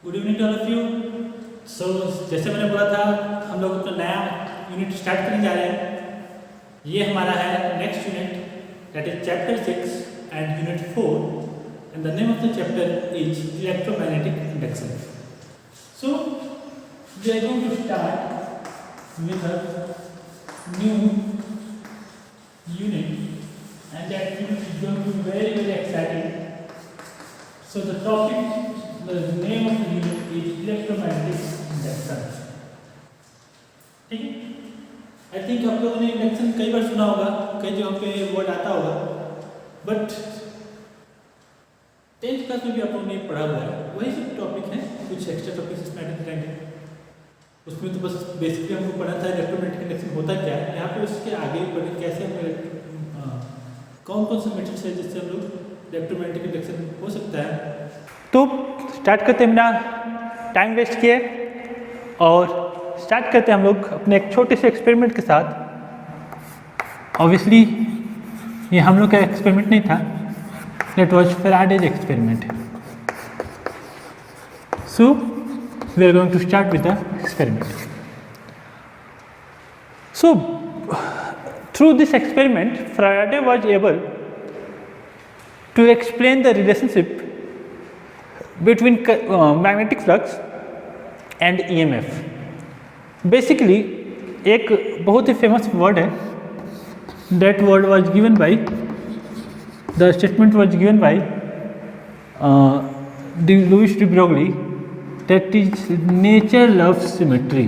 Good evening to all of you. So जैसे मैंने बोला था हम लोग अपना नया यूनिट स्टार्ट करने जा रहे हैं। ये हमारा है next unit that is chapter 6 and unit 4 and the name of the chapter is electromagnetic induction. So we are going to start with a new unit and that unit is going to be very exciting. So the topic, the name of the unit is electromagnetic induction. ठीक है? I think आप लोगों ने induction कई बार सुना होगा, कई जगह पे वर्ड आता होगा, बट 10th क्लास में भी आप लोगों ने पढ़ा हुआ है। वही सब टॉपिक है, कुछ एक्स्ट्रा टॉपिक इसमें ऐड करेंगे। उसमें तो बस बेसिकली हमको पढ़ा था इलेक्ट्रोमैग्नेटिक इंडक्शन होता क्या है। यहाँ पे उसके आगे पढ़े कैसे हम कौन कौन से मेथड्स है जिससे हम लोग इलेक्ट्रोमैग्नेटिक इंडक्शन हो सकता है। तो स्टार्ट करते हैं, बिना टाइम वेस्ट किए, और स्टार्ट करते हैं हम लोग अपने एक छोटे से एक्सपेरिमेंट के साथ। ऑब्वियसली ये हम लोग का एक्सपेरिमेंट नहीं था, it was Faraday's experiment. So we are going to start with the experiment. So through this experiment Faraday was able to explain the relationship between magnetic flux and EMF. Basically एक बहुत ही famous word है, that word was given by, the statement was given by Louis de Broglie, that is nature loves symmetry.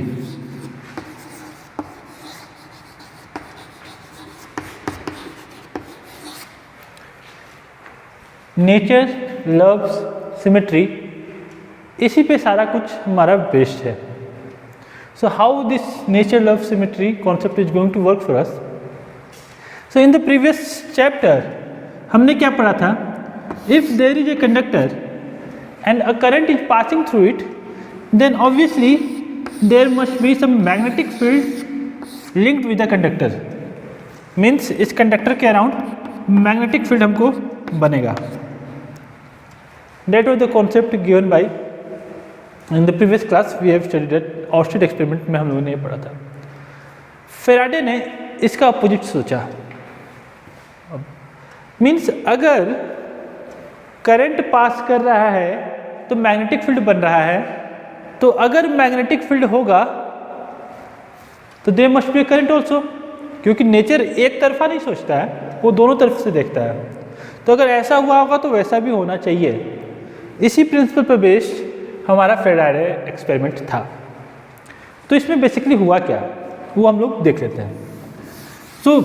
Nature loves symmetry, इसी पे सारा कुछ हमारा based है। So how this nature love symmetry concept is going to work for us. So in the previous chapter हमने क्या पढ़ा था, if there is a conductor and a current is passing through it, then obviously there must be some magnetic field linked with the conductor. Means इस conductor के around magnetic field हमको बनेगा। That was the concept given by in the previous class we have studied that Oersted experiment में हम लोगों ने पढ़ा था। फेराडे ने इसका अपोजिट सोचा। मीन्स अगर करंट पास कर रहा है तो मैग्नेटिक फील्ड बन रहा है, तो अगर मैग्नेटिक फील्ड होगा तो there must be current also, क्योंकि नेचर एक तरफा नहीं सोचता है, वो दोनों तरफ से देखता है। तो अगर ऐसा हुआ होगा तो वैसा भी होना चाहिए। इसी प्रिंसिपल पर बेस्ड हमारा फेराडे एक्सपेरिमेंट था। तो इसमें बेसिकली हुआ क्या, वो हम लोग देख लेते हैं। So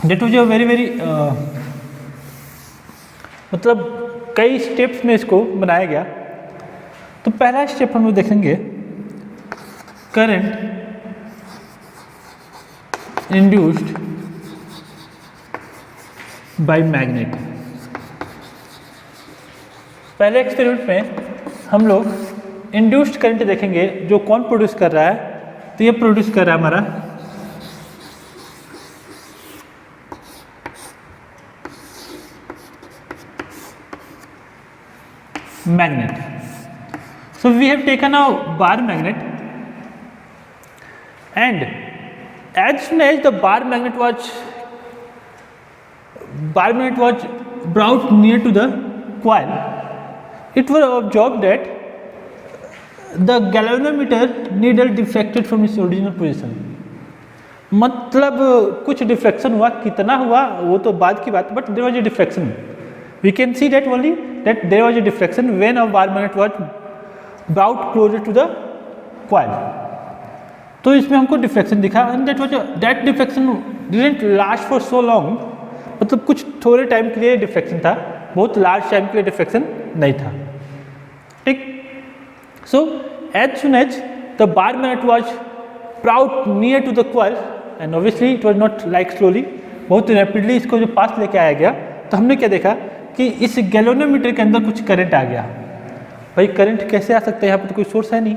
that was a very मतलब कई स्टेप्स में इसको बनाया गया। तो पहला स्टेप हम लोग देखेंगे, करंट इंड्यूस्ड बाय मैग्नेट। पहले एक्सपेरिमेंट में हम लोग इंड्यूस्ड करंट देखेंगे, जो कौन प्रोड्यूस कर रहा है। तो ये प्रोड्यूस कर रहा है हमारा magnet. So we have taken a bar magnet, and as soon as the bar magnet was brought near to the coil, it was observed that the galvanometer needle deflected from its original position. मतलब कुछ deflection हुआ, कितना हुआ वो तो बाद की बात, but there was a deflection. We can see that only that there was a diffraction when a bar magnet was brought closer to the coil. तो इसमें हमको डिफ्लेक्शन दिखा, and that diffraction didn't last for so long. मतलब कुछ थोड़े time के लिए deflection था, बहुत लार्ज टाइम के लिए डिफ्लेक्शन नहीं था। ठीक। So as soon as the bar magnet was brought near to the coil, and obviously it was not like slowly, बहुत रैपिडली इसको जो पास लेके आया गया, तो हमने क्या देखा कि इस गैल्वेनोमीटर के अंदर कुछ करंट आ गया। भाई करंट कैसे आ सकता है, यहाँ पर तो कोई सोर्स है नहीं।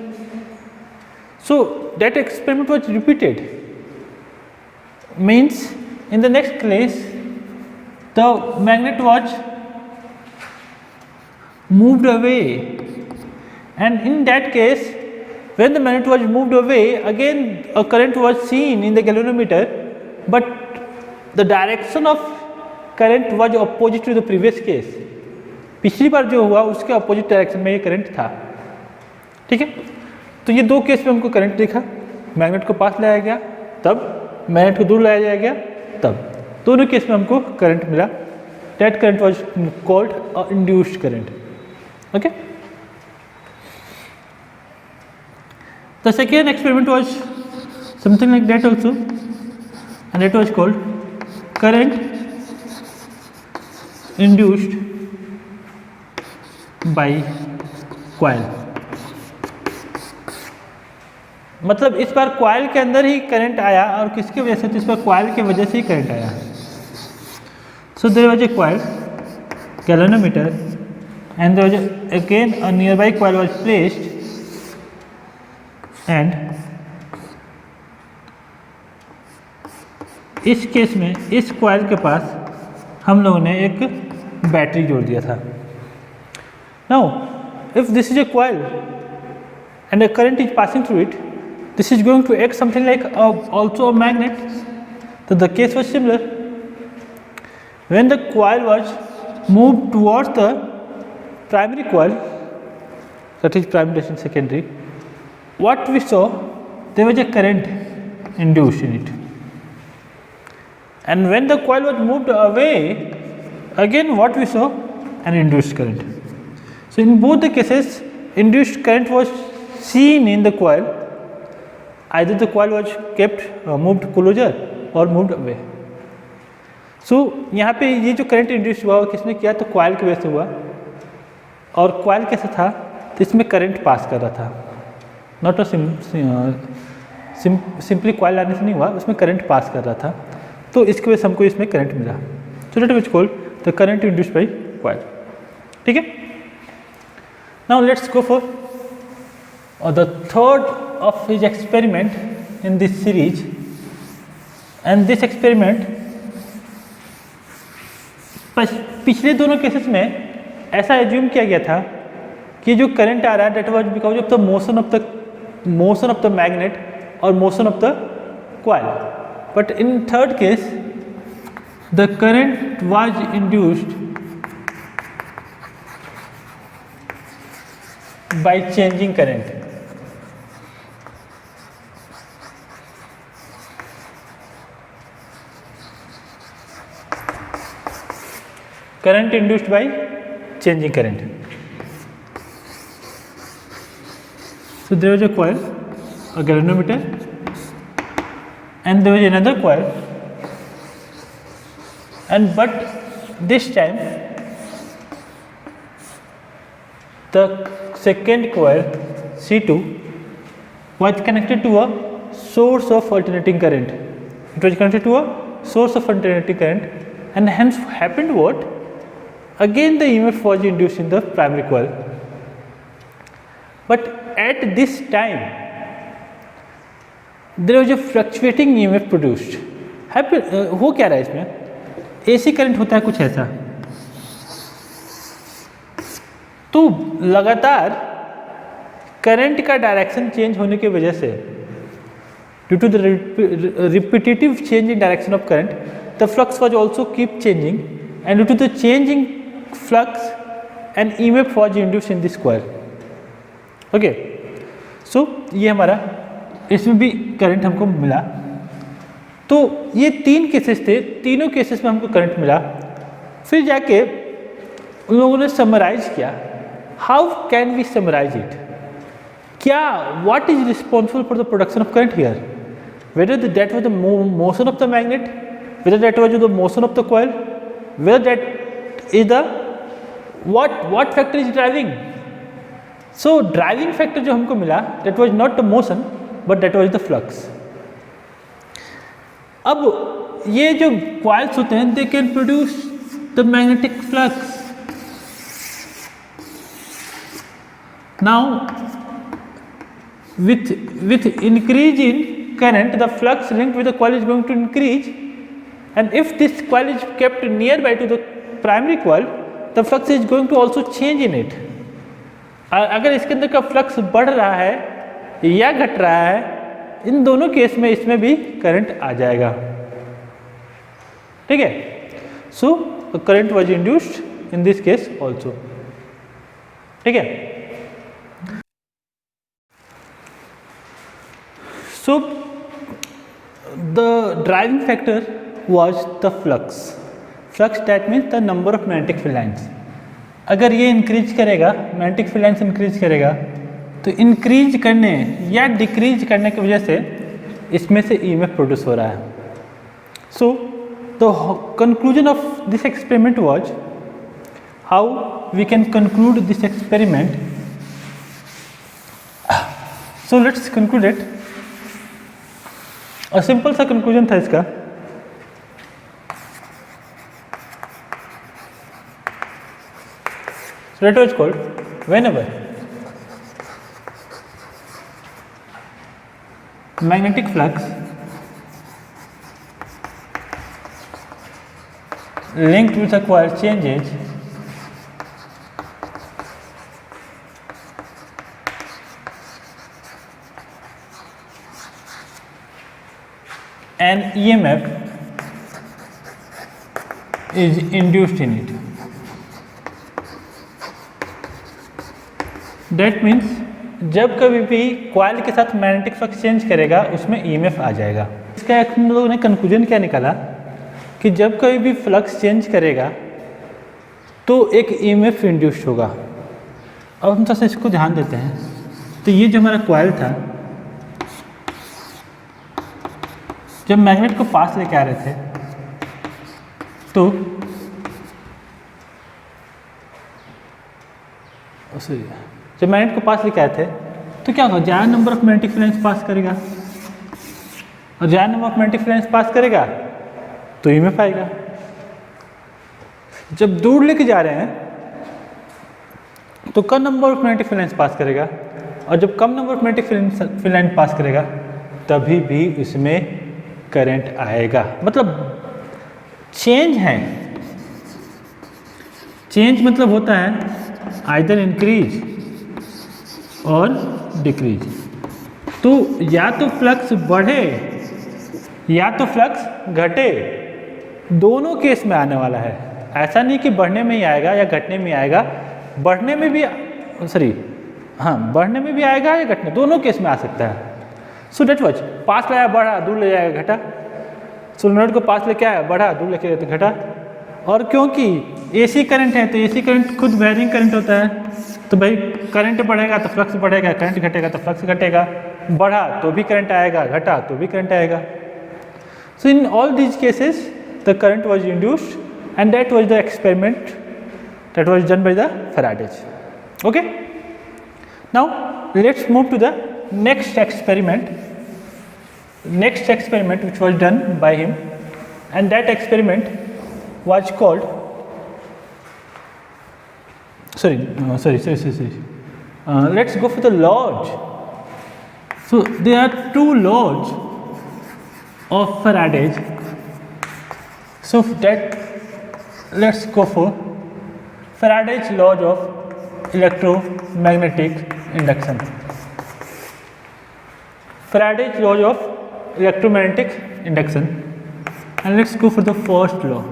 So that experiment was repeated. Means in the next case the magnet was moved away and in that case when the magnet was moved away, again a current was seen in the galvanometer, but the direction of current was opposite to the previous case. पिछली बार जो हुआ उसके opposite direction में ये current था, ठीक है। तो ये दो केस में हमको करंट दिखा, मैग्नेट को पास लाया गया तब, मैग्नेट को दूर लाया गया तब, दोनों केस में हमको करंट मिला। That current was called induced current, okay. The second experiment was something like that also, and it was called current induced by coil. मतलब इस बार कॉइल के अंदर ही करंट आया, और किसकी वजह से? तो इस बार कॉइल की वजह से ही करंट आया। So there was a coil, galvanometer, and there was again a nearby coil was placed, and इस केस में इस कॉइल के पास हम लोगों ने एक बैटरी जोड़ दिया था। Now, if this is a coil and a current is passing through it, this is going to act something like also a magnet. So the case was similar. When the coil was moved towards the primary coil, that is primary and secondary, what we saw, there was a current induced in it. And when the coil was moved away, again what we saw, an induced current. So in both the cases, induced current was seen in the coil. Either the coil was kept moved closer or moved away. So यहाँ पे ये जो current induce हुआ किसने किया? तो coil की वजह से हुआ। और कॉइल कैसा था? तो इसमें करंट पास कर रहा था, नॉट अ सिंपली कॉइल आने से नहीं हुआ, उसमें करंट पास कर रहा था, तो इसकी वजह से हमको इसमें करंट मिला। So that was called the current induced by coil, ठीक है। Now let's go for the third of his experiment in this series, and this experiment, पिछले दोनों केसेस में ऐसा एज्यूम किया गया था कि जो करंट आ रहा है, that was because of the motion of the magnet और motion of the coil, but in third case the current was induced by changing current. Current induced by changing current. So there was a coil, a galvanometer, and there was another coil, and but this time the second coil C2 was connected to a source of alternating current. It was connected to a source of alternating current, and hence happened what? Again the EMF was induced in the primary coil, but at this time there was a fluctuating EMF produced. हो क्या रहा है इसमें? AC current होता है कुछ ऐसा, तो लगातार करंट का डायरेक्शन चेंज होने की वजह से, due to the repetitive change in direction of current, the flux was also keep changing, and due to the changing flux and EMF was induced in this coil, okay. So ये हमारा, इसमें भी current हमको मिला। तो ये तीन cases थे, तीनों केसेस में हमको करंट मिला। फिर जाके उन लोगों ने समराइज किया, how can we summarise it, क्या, what is responsible for the production of current here, whether that was the motion of the magnet, whether that was the motion of the coil, whether that is the what factor is driving. So driving factor जो हमको मिला, that was not the motion but that was the flux. अब ये जो coils होते हैं, they can produce the magnetic flux. Now with increase in current, the flux linked with the coil is going to increase, and if this coil is kept nearby to the primary coil, the flux is going to also change in it. अगर इसके अंदर का flux बढ़ रहा है या घट रहा है, इन दोनों केस में इसमें भी करंट आ जाएगा। ठीक है, so current was induced in this case also. ठीक है, so the driving factor was the flux. Flux that means the number of magnetic field lines. अगर ये इंक्रीज करेगा, मैग्नेटिक फील्ड लाइन्स इंक्रीज करेगा, तो इंक्रीज करने या डिक्रीज करने की वजह से इसमें से ईएमएफ प्रोड्यूस हो रहा है। So the conclusion of this experiment was how we can conclude this experiment. So let's conclude it. और सिंपल सा कंक्लूजन था इसका। So that was called whenever magnetic flux linked with a coil changes, an EMF is induced in it. That means जब कभी भी coil के साथ magnetic flux change करेगा उसमें ईएमएफ आ जाएगा। इसका एक हम लोगों ने कंक्लूजन क्या निकाला कि जब कभी भी फ्लक्स चेंज करेगा तो एक ईएमएफ इंड्यूस होगा। अब हम थोड़ा सा इसको ध्यान देते हैं। तो ये जो हमारा कॉइल था, जब मैग्नेट को पास लेके आ रहे थे तो जब मैग्नेट को पास लेके आए थे तो क्या होगा, ज़्यादा number of magnetic field lines pass करेगा, और ज़्यादा number of magnetic field lines pass करेगा तो ईएमएफ आएगा। जब दूर लेके जा रहे हैं तो कम number of magnetic field lines pass करेगा, और जब कम number of magnetic field line pass करेगा तभी भी इसमें करंट आएगा। मतलब चेंज है, चेंज मतलब होता है आइदर इंक्रीज और डिक्रीज। तो या तो फ्लक्स बढ़े या तो फ्लक्स घटे, दोनों केस में आने वाला है। ऐसा नहीं कि बढ़ने में ही आएगा या घटने में आएगा, बढ़ने में भी बढ़ने में भी आएगा या घटने, दोनों केस में आ सकता है। सो डेट वाज पास लाया बढ़ा, दूर ले जाएगा घटा। सोलेनॉइड को पास लेके आया बढ़ा, दूर लेके तो घटा। और क्योंकि एसी करंट है तो एसी करंट खुद वेरिंग करंट होता है, तो भाई करंट बढ़ेगा तो फ्लक्स बढ़ेगा, करंट घटेगा तो फ्लक्स घटेगा। बढ़ा तो भी करंट आएगा, घटा तो भी करंट आएगा। So in all these cases the current was induced and that was the experiment that was done by the Faraday's. Okay, now let's move to the next experiment which was done by him, and that experiment was called let's go for the laws. So there are two laws of Faraday's, so that let's go for Faraday's laws of electromagnetic induction. Faraday's laws of electromagnetic induction, and let's go for the first law.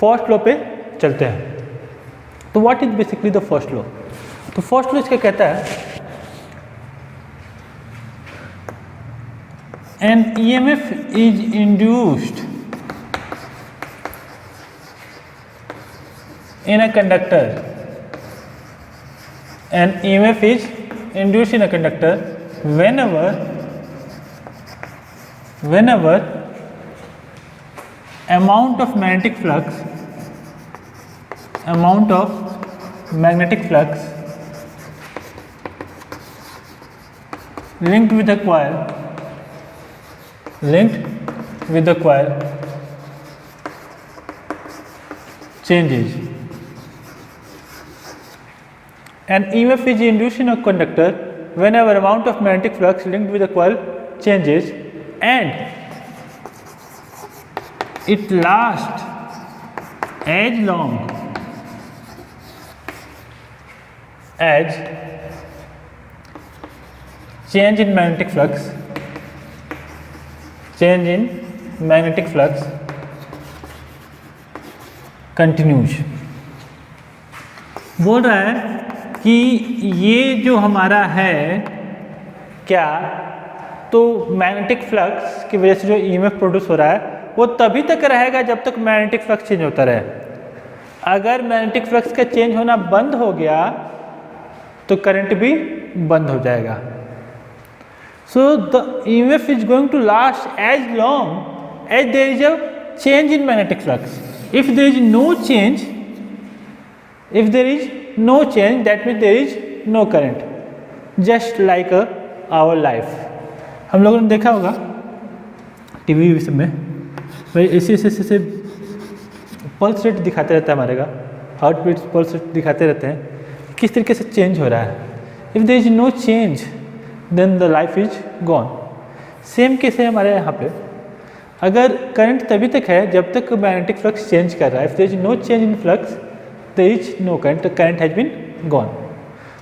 First law पे चलते हैं। तो what is basically the first law? तो first law इसका कहता है an EMF is induced in a conductor, an EMF is induced in a conductor whenever amount of magnetic flux linked with the coil changes. An EMF is induced in a conductor whenever amount of magnetic flux linked with the coil changes, and it lasts as long as change in magnetic flux continues। बोल रहा है कि ये जो हमारा है क्या, तो मैग्नेटिक फ्लक्स की वजह से जो ईएमएफ प्रोड्यूस हो रहा है वो तभी तक रहेगा जब तक मैग्नेटिक फ्लक्स चेंज होता रहे। अगर मैग्नेटिक फ्लक्स का चेंज होना बंद हो गया तो करंट भी बंद हो जाएगा। So the EMF is going to last as long as there is a change in magnetic flux. If there is no change, that means there is no current, just like our life। हम लोगों ने देखा होगा TV सब में भाई ऐसे pulse rate दिखाते रहता है हमारे का, हार्ट बीट पल्स रेट दिखाते रहते हैं किस तरीके से चेंज हो रहा है। If there is no change then the life is gone. Same case है हमारे यहाँ पे, अगर करंट तभी तक है जब तक मैग्नेटिक फ्लक्स चेंज कर रहा है। If there is no change in flux there is no current, the current has been gone।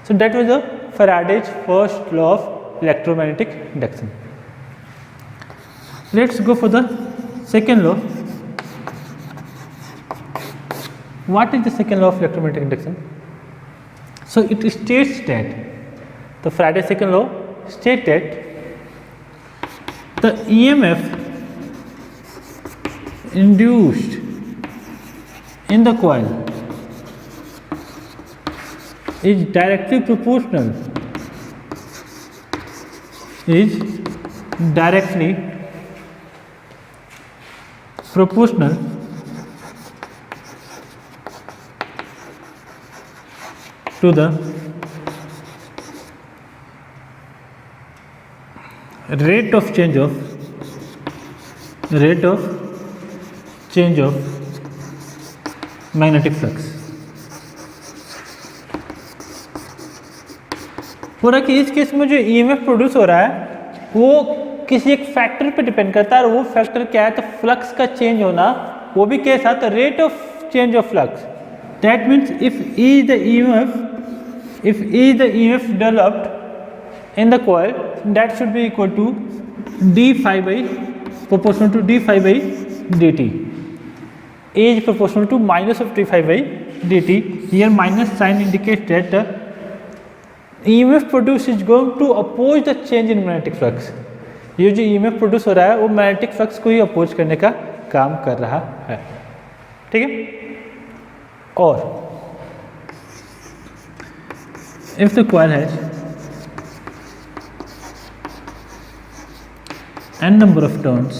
So that was the Faraday's first law of electromagnetic induction। Let's go for the second law। What is the second law of electromagnetic induction? So it states that the Faraday's second law states that the EMF induced in the coil is directly proportional to the rate of change of magnetic flux। पूरा कि इस case में जो EMF produce हो रहा है वो किसी एक फैक्टर पे डिपेंड करता है, और वो फैक्टर क्या है, तो फ्लक्स का चेंज होना, वो भी कैसा, तो rate of change of flux. That means if E the EMF developed in the coil that should be equal to D phi by proportional to D phi by D T. A is proportional to minus of D phi by D T. Here minus sign indicate that EMF produce is going to oppose the change in magnetic flux. ये जो EMF produce हो रहा है वो magnetic flux को ही oppose करने का काम कर रहा है। ठीक है। और if the coil has n number of turns,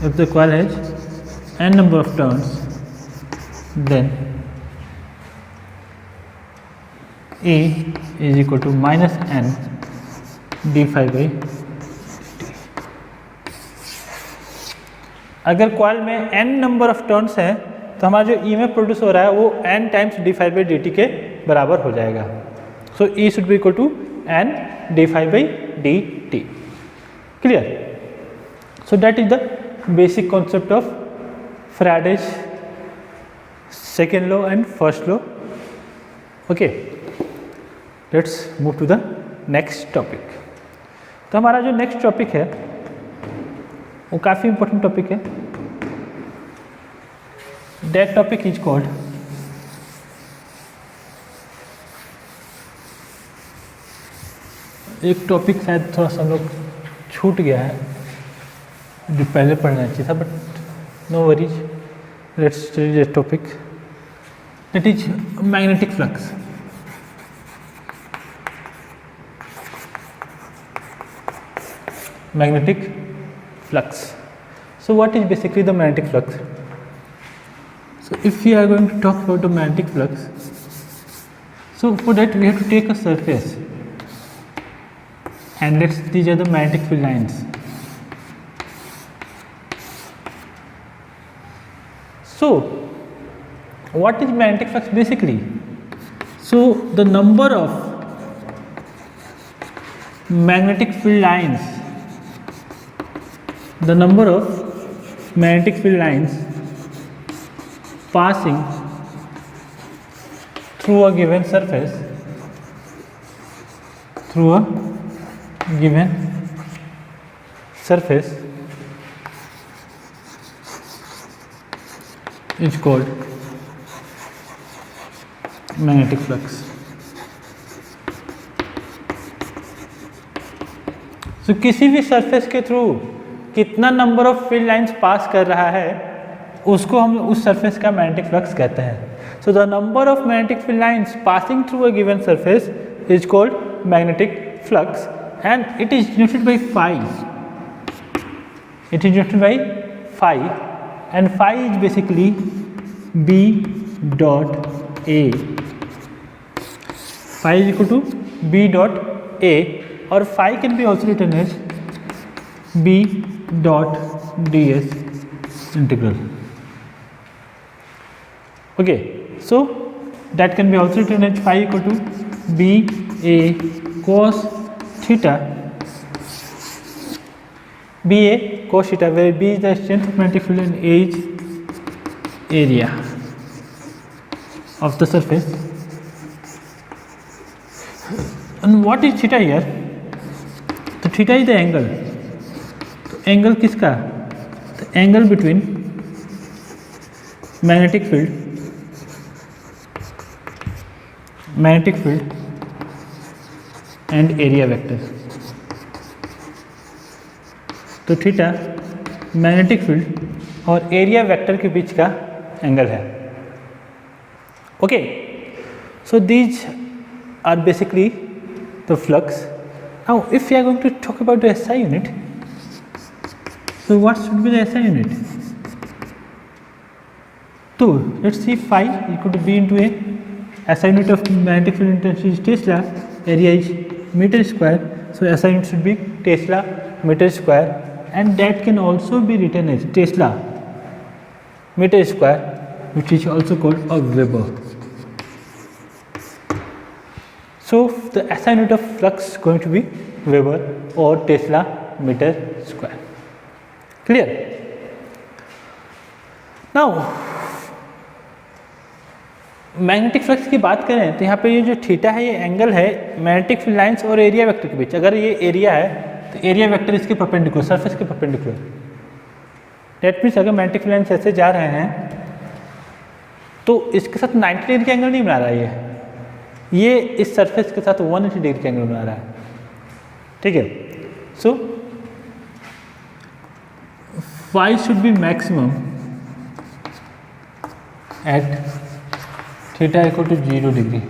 if the coil has n number of turns, then E is equal to minus n d phi by t। अगर कॉइल में n नंबर ऑफ टर्न्स हैं तो हमारा जो EMF produce हो रहा है वो n times d phi by dt के बराबर हो जाएगा। सो E should be equal to n d phi by dt। Clear? So that is the basic concept of Faraday's second law and first law। Okay, let's move to the next topic. तो हमारा जो next topic है वो काफ़ी important topic है। That topic is called एक topic शायद थोड़ा सा हम लोग छूट गया है जो पहले पढ़ना चाहिए था, but no worries, let's study that topic. That is magnetic flux. Magnetic flux। So what is basically the magnetic flux? So if we are going to talk about the magnetic flux, so for that we have to take a surface and these are the magnetic field lines। So what is magnetic flux basically? So the number of magnetic field lines, the number of magnetic field lines passing through a given surface is called magnetic flux. So किसी भी surface के through कितना number of field lines pass कर रहा है उसको हम उस सरफेस का मैग्नेटिक फ्लक्स कहते हैं. So the number of magnetic field lines passing through a given surface is called magnetic flux, and it is denoted by phi. It is denoted by phi, and phi is basically B dot A. Phi is equal to B dot A, or phi can be also written as B dot ds integral. Okay, so that can be also written as phi equal to B A cos theta, B A cos theta, where B is the strength of magnetic field and A is area of the surface. And what is theta here? तो theta is the angle. तो angle किसका? तो angle between magnetic field and area vector. तो theta magnetic field और area vector के बीच का angle है. Okay, so these are basically the flux. Now, if we are going to talk about the SI unit, so what should be the SI unit? So let's see phi equal to B into A. SI unit of magnetic field intensity is Tesla, area is meter square, so SI unit should be Tesla meter square, and that can also be written as Tesla meter square, which is also called a Weber. So the SI unit of flux is going to be Weber or Tesla meter square. Clear? Now magnetic flux की बात करें तो यहाँ पे ये जो theta है ये एंगल है मैग्नेटिक फील्ड लाइंस और एरिया वेक्टर के बीच. अगर ये एरिया है तो एरिया वेक्टर इसके परपेंडिकुलर, सरफेस के परपेंडिकुलर. डेट मीन्स अगर मैग्नेटिक फील्ड लाइन्स ऐसे जा रहे हैं तो इसके साथ 90 डिग्री का एंगल नहीं बना रहा है, ये इस सरफेस के साथ 180 डिग्री का एंगल बना रहा है. ठीक है. So phi should be maximum at theta equal to 0 degree.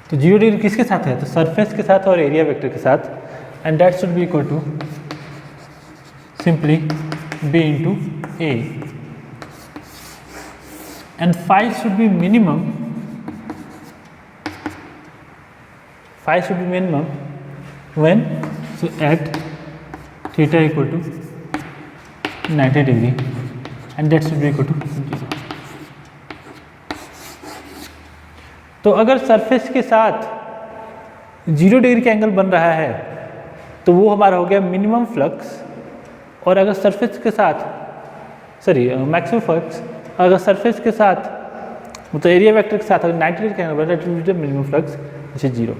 तो 0 डिग्री किसके साथ है? तो सरफेस के साथ और एरिया वेक्टर के साथ, and that should be equal to simply b into A, and phi should be minimum. Phi should be minimum when, so at theta equal to 90 degree, and that should be equal to 0. तो अगर surface के साथ 0 degree का angle बन रहा है तो वो हमारा हो गया मिनिमम फ्लक्स. और अगर सरफेस के साथ मैक्सिमम फ्लक्स, अगर सरफेस के साथ मतलब एरिया वेक्टर के साथ अगर 90 डिग्री का एंगल बन रहा है तो मिनिमम फ्लक्स विच इज 0.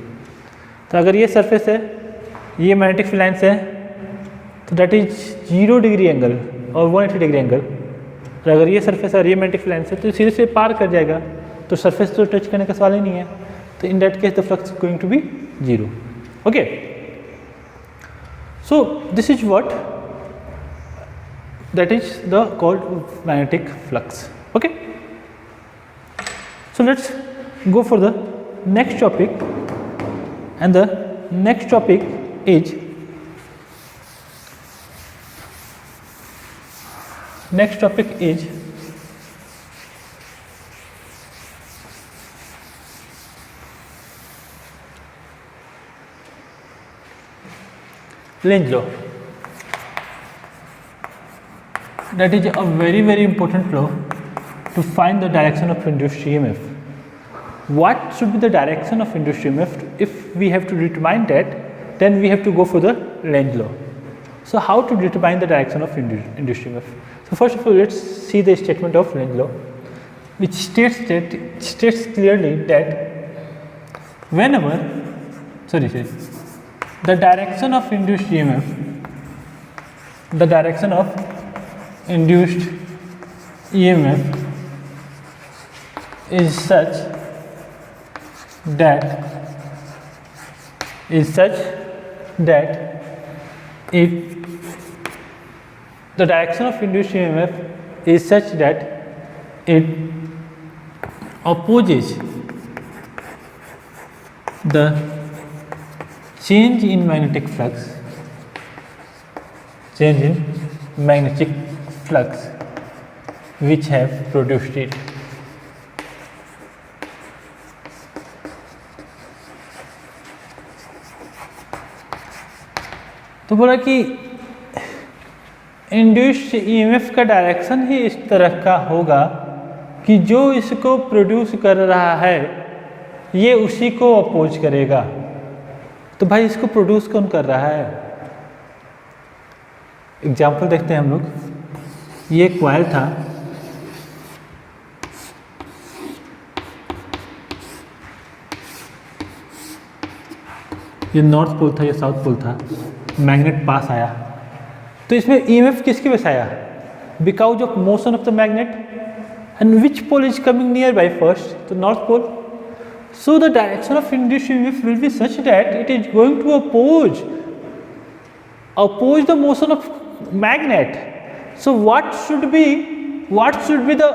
तो अगर ये सरफेस है, ये मैग्नेटिक फील्ड लाइन्स है, तो दैट इज 0 डिग्री एंगल और 180 डिग्री एंगल. तो अगर ये सरफेस और ये मैग्नेटिक फील्ड लाइन्स है तो सीधे से पार कर जाएगा, तो सरफेस तो टच करने का सवाल ही नहीं है. तो in that case the flux going to be 0. Okay, so this is what that is the called magnetic flux. Okay, so let's go for the next topic. And the next topic is Lenz law. That is a very important law to find the direction of induced EMF. What should be the direction of induced EMF? If we have to determine that, then we have to go for the Lenz law. So how to determine the direction of induced EMF? So first of all, let's see the statement of Lenz law. which states clearly that whenever the direction of induced EMF is such that if the direction of induced EMF is such that it opposes the change in magnetic flux which have produced it. तो बोला कि induced EMF का direction ही इस तरह का होगा कि जो इसको प्रोड्यूस कर रहा है ये उसी को अपोज करेगा। तो भाई इसको प्रोड्यूस कौन कर रहा है? एग्जाम्पल देखते हैं हम लोग। ये कॉइल था, ये नॉर्थ पोल था, ये साउथ पोल था, मैग्नेट पास आया तो इसमें ईएमएफ किसकी वजह से आया? Because of motion of the magnet. And which pole is coming near by first? तो north pole. So the direction of induced EMF will be such that it is going to oppose the motion of magnet. So what should be the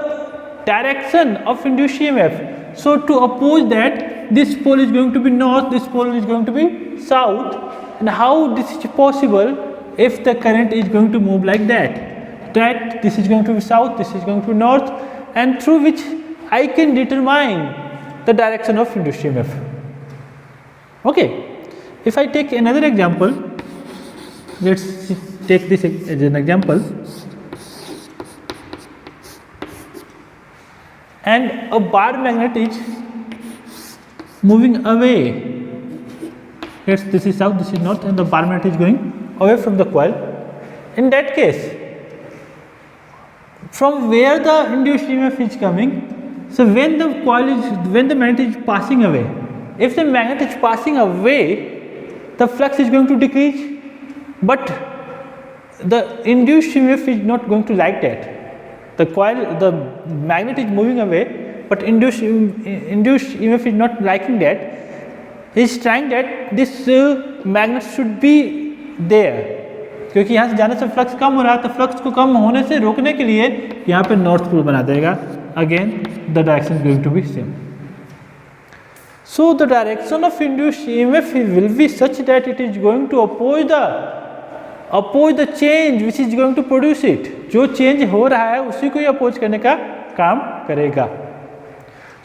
direction of induced EMF? So to oppose that, this pole is going to be north, this pole is going to be south. And how this is possible if the current is going to move like that? That this is going to be south, this is going to be north, and through which I can determine the direction of induced EMF. Okay, if I take another example, let's take this as an example, and a bar magnet is moving away. Yes, this is south, this is north, and the bar magnet is going away from the coil. In that case, from where the induced EMF is coming? So when the magnet is passing away, if the magnet is passing away, the flux is going to decrease. But the induced EMF is not going to like that. The magnet is moving away, but induced EMF is not liking that. He is trying that this magnet should be there. क्योंकि यहाँ से जाने से flux कम हो रहा है, तो flux को कम होने से रोकने के लिए यहाँ पे नॉर्थ पोल बना देगा. Again, the direction is going to be same. So the direction of induced EMF will be such that it is going to oppose the change which is going to produce it. जो change हो रहा है उसी को ही oppose करने का काम करेगा.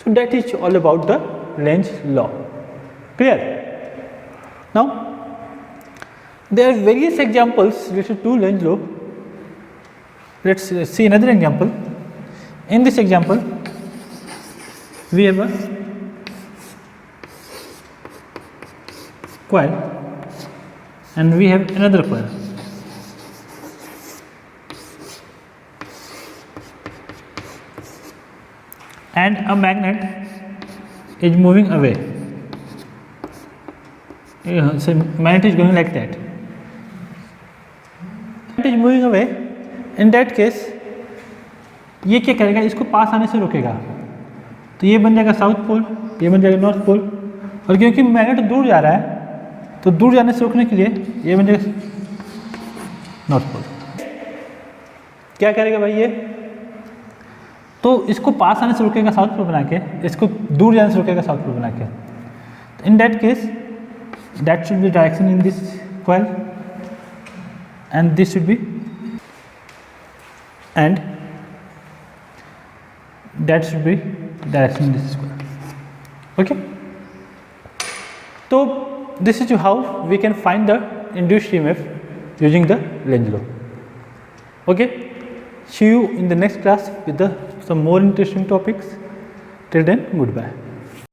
So that is all about the Lenz law. Clear? Now there are various examples related to Lenz law. Let's see another example. In this example, we have a coil and we have another coil. And a magnet is moving away. So magnet is going like that. Magnet is moving away. In that case, ये क्या करेगा? इसको पास आने से रोकेगा. तो ये बन जाएगा साउथ पोल, ये बन जाएगा नॉर्थ पोल. और क्योंकि मैग्नेट दूर जा रहा है, तो दूर जाने से रोकने के लिए ये बन जाएगा नॉर्थ पोल. क्या करेगा भाई ये? तो इसको पास आने से रोकेगा साउथ पोल बना के, इसको दूर जाने से रोकेगा साउथ पोल बना के. इन that case, that should B direction in this coil and this should be, and that should be direction in this square. Okay, so this is how we can find the induced EMF using the Lenz law. Okay, see you in the next class with some more interesting topics. Till then, goodbye.